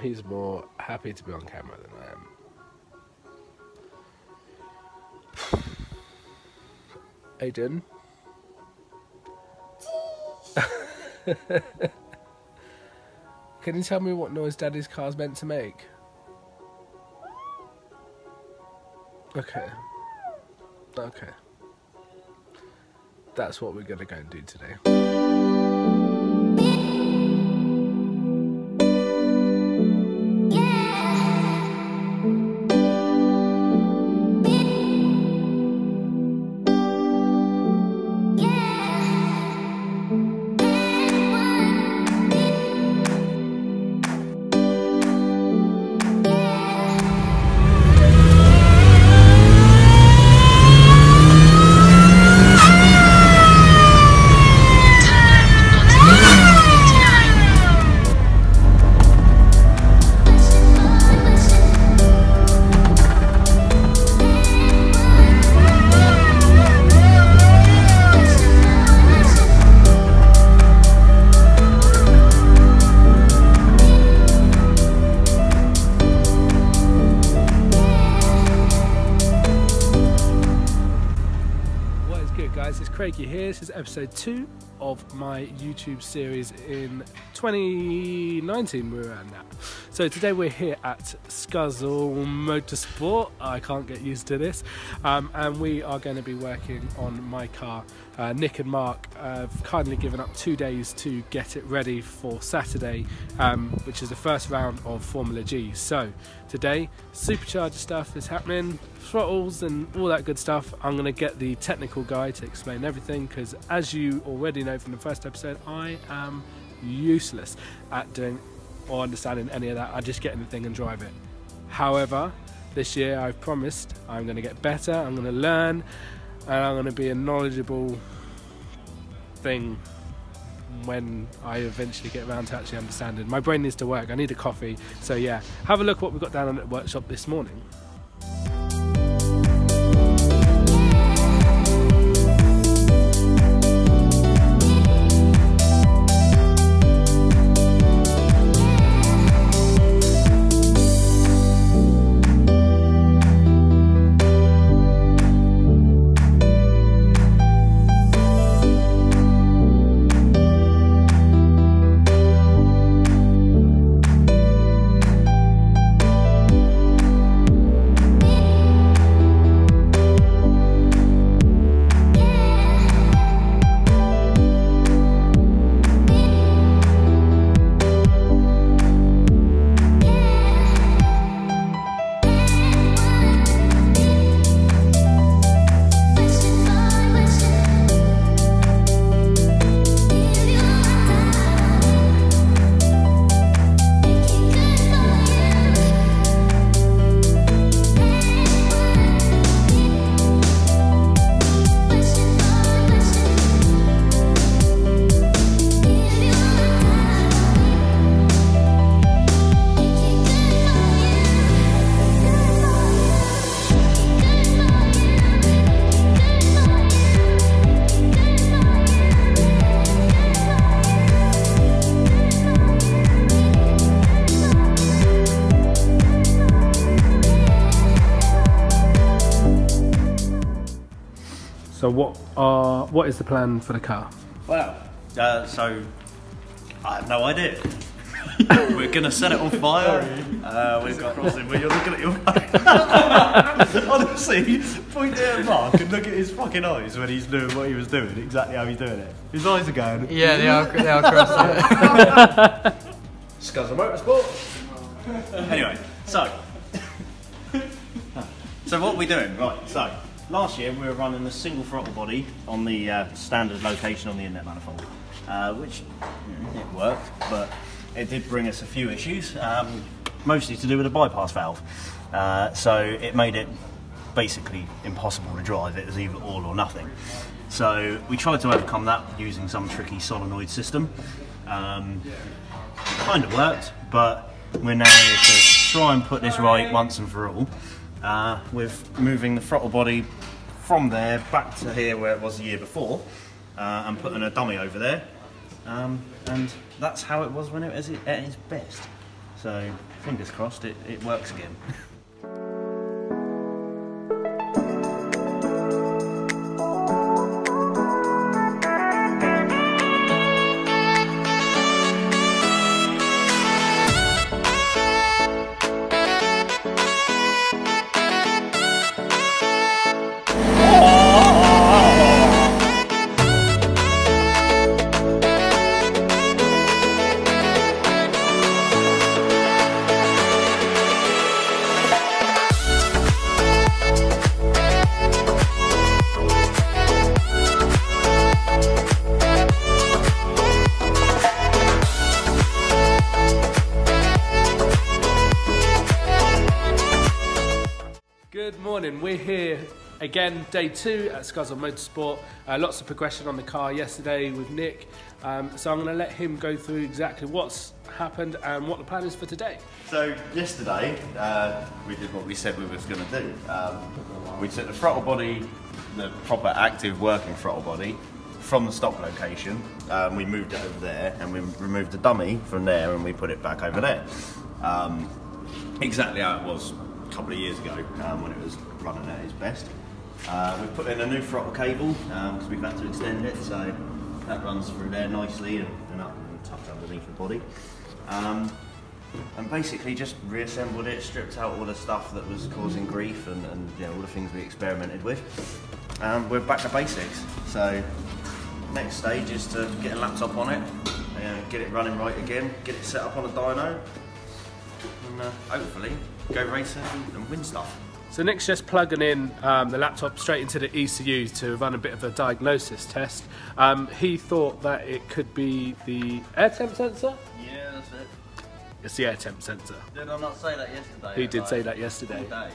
He's more happy to be on camera than I am. Aiden? Can you tell me what noise Daddy's car's meant to make? Okay. Okay. That's what we're going to go and do today. It's Kraigy here. This is episode 2 of my YouTube series in 2019 we're at now. So today we're here at Skuzzle Motorsport. I can't get used to this. And we are going to be working on my car. Nick and Mark have kindly given up 2 days to get it ready for Saturday, which is the first round of Formula G. So today, supercharger stuff is happening, throttles and all that good stuff. I'm going to get the technical guy to explain everything because, as you already know from the first episode, I am useless at doing or understanding any of that. I just get in the thing and drive it. However, this year I've promised I'm going to get better, I'm going to learn, and I'm going to be a knowledgeable thing when I eventually get around to actually understanding. My brain needs to work, I need a coffee. So yeah, have a look what we've got down at the workshop this morning. So what is the plan for the car? Well, so I have no idea. We're gonna set it on fire. We've got crossing where you're looking at your phone. Honestly, point there at Mark and look at his fucking eyes when he's doing what he was doing, exactly how he's doing it. His eyes are going. Yeah, they are crossing. Skuzzle Motorsport. Anyway, so what are we doing? Right, so last year we were running a single throttle body on the standard location on the inlet manifold, which it worked, but it did bring us a few issues, mostly to do with the bypass valve. So it made it basically impossible to drive. It was either all or nothing. So we tried to overcome that using some tricky solenoid system. Kind of worked, but we're now here to try and put this right once and for all. With moving the throttle body from there back to here where it was the year before, and putting a dummy over there, and that's how it was when it was at its best. So fingers crossed it works again. Good morning, we're here again, day 2 at Skuzzle Motorsport. Lots of progression on the car yesterday with Nick, so I'm going to let him go through exactly what's happened and what the plan is for today. So yesterday we did what we said we was going to do. We took the throttle body, the proper active working throttle body, from the stock location. We moved it over there and we removed the dummy from there and we put it back over there. Exactly how it was a couple of years ago when it was running at its best. We put in a new throttle cable because we've had to extend it, so that runs through there nicely and up and tucked underneath the body. And basically just reassembled it, stripped out all the stuff that was causing grief and you know, all the things we experimented with. We're back to basics. So next stage is to get a laptop on it, get it running right again, get it set up on a dyno, and hopefully go racing and win stuff. So Nick's just plugging in the laptop straight into the ECU to run a bit of a diagnosis test. He thought that it could be the air temp sensor. Yeah, that's it. It's the air temp sensor. Did I not say that yesterday? He did say that yesterday. All day.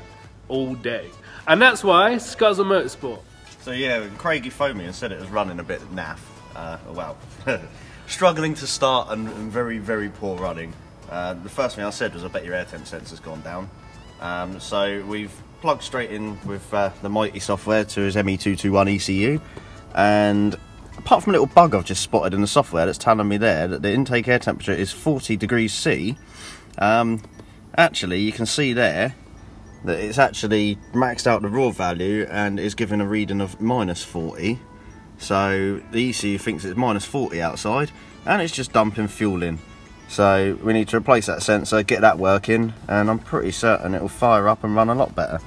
All day. And that's why Skuzzle Motorsport. So yeah, Kraigy phoned me and said it was running a bit naff. Well, struggling to start and very, very poor running. The first thing I said was I bet your air temp sensor's gone down. So we've plugged straight in with the mighty software to his ME221 ECU, and apart from a little bug I've just spotted in the software that's telling me there that the intake air temperature is 40 degrees C, actually you can see there that it's actually maxed out the raw value and is giving a reading of minus 40. So the ECU thinks it's minus 40 outside and it's just dumping fuel in. So we need to replace that sensor, get that working, and I'm pretty certain it will fire up and run a lot better.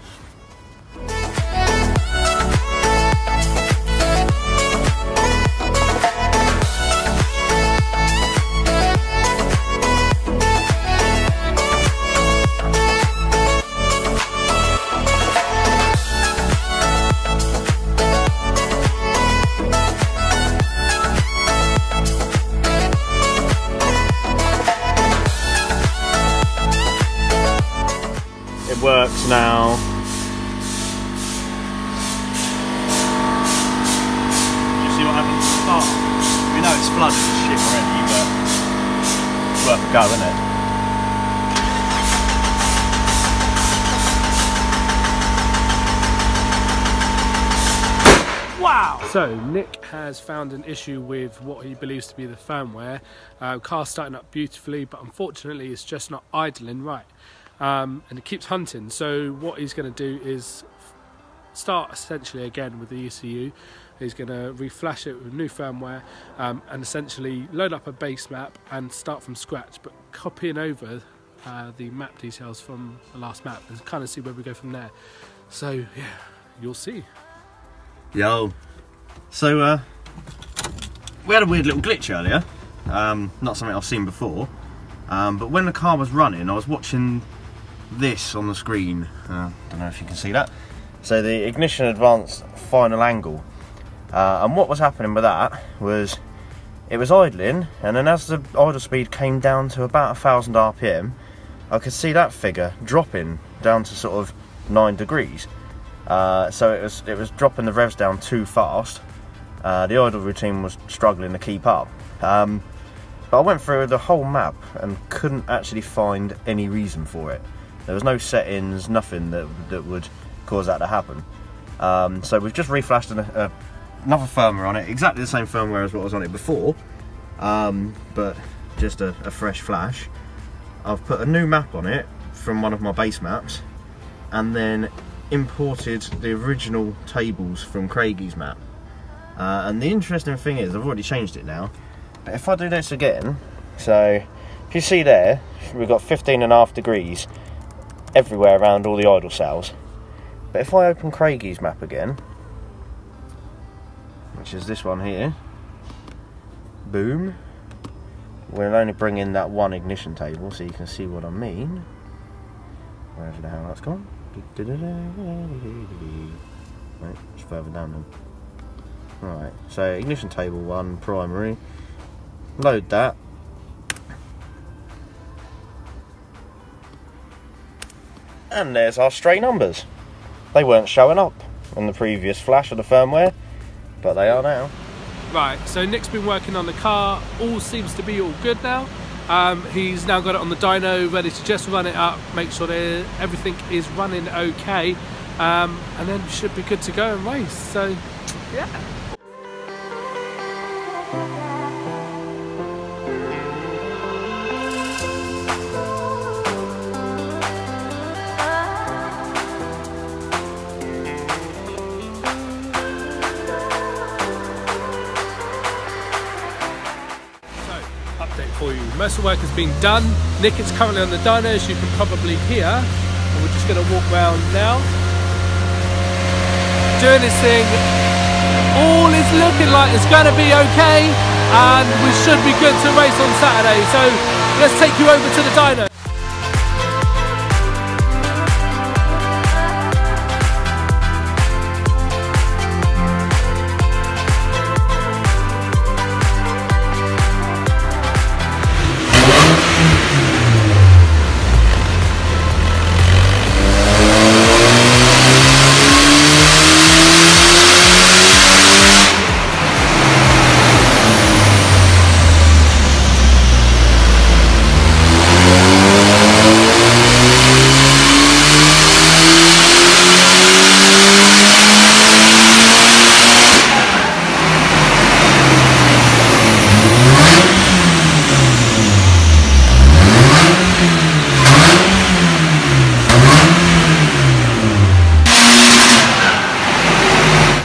Works now. You see what happens at the start? We know it's flooded as shit already, but it's worth a go, isn't it? Wow! So Nick has found an issue with what he believes to be the firmware. Car's starting up beautifully, but unfortunately it's just not idling right. And it keeps hunting, so what he's going to do is start essentially again with the ECU. He's going to reflash it with new firmware and essentially load up a base map and start from scratch, but copying over the map details from the last map and kind of see where we go from there. So yeah, you'll see. Yo, so we had a weird little glitch earlier, not something I've seen before, but when the car was running I was watching this on the screen. Don't know if you can see that. So the ignition advanced final angle, and what was happening with that was it was idling, and then as the idle speed came down to about 1000 RPM, I could see that figure dropping down to sort of 9 degrees. So it was dropping the revs down too fast. The idle routine was struggling to keep up. But I went through the whole map and couldn't actually find any reason for it. There was no settings, nothing that would cause that to happen. So we've just reflashed another firmware on it, exactly the same firmware as what was on it before, but just a fresh flash. I've put a new map on it from one of my base maps, and then imported the original tables from Kraigy's map. And the interesting thing is, I've already changed it now, but if I do this again, so if you see there, we've got 15.5 degrees everywhere around all the idle cells. But if I open Kraigy's map again, which is this one here, boom, we'll only bring in that one ignition table so you can see what I mean. Wherever the hell that's gone. Right, it's further down then. Right, so ignition table 1, primary. Load that. And there's our stray numbers. They weren't showing up in the previous flash of the firmware, but they are now. Right, so Nick's been working on the car. All seems to be all good now. He's now got it on the dyno, ready to just run it up, make sure that everything is running okay, and then should be good to go and race. So, yeah. For you. Most of the work has been done. Nick is currently on the dyno, as you can probably hear, and we're just going to walk around now, doing this thing. All is looking like it's going to be okay, and we should be good to race on Saturday. So let's take you over to the dyno.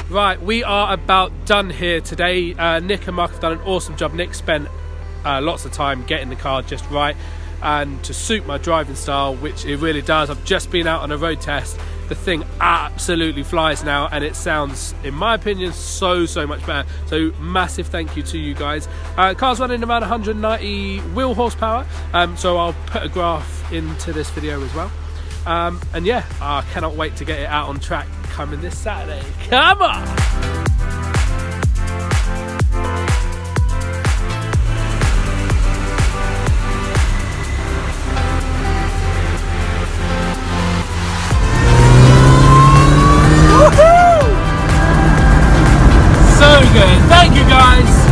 Right, we are about done here today. Nick and Mark have done an awesome job. Nick spent lots of time getting the car just right and to suit my driving style, which it really does. I've just been out on a road test. The thing absolutely flies now, and it sounds, in my opinion, so much better. So massive thank you to you guys. Car's running around 190 wheel horsepower, so I'll put a graph into this video as well. And yeah, I cannot wait to get it out on track coming this Saturday. Come on! So good. Thank you guys.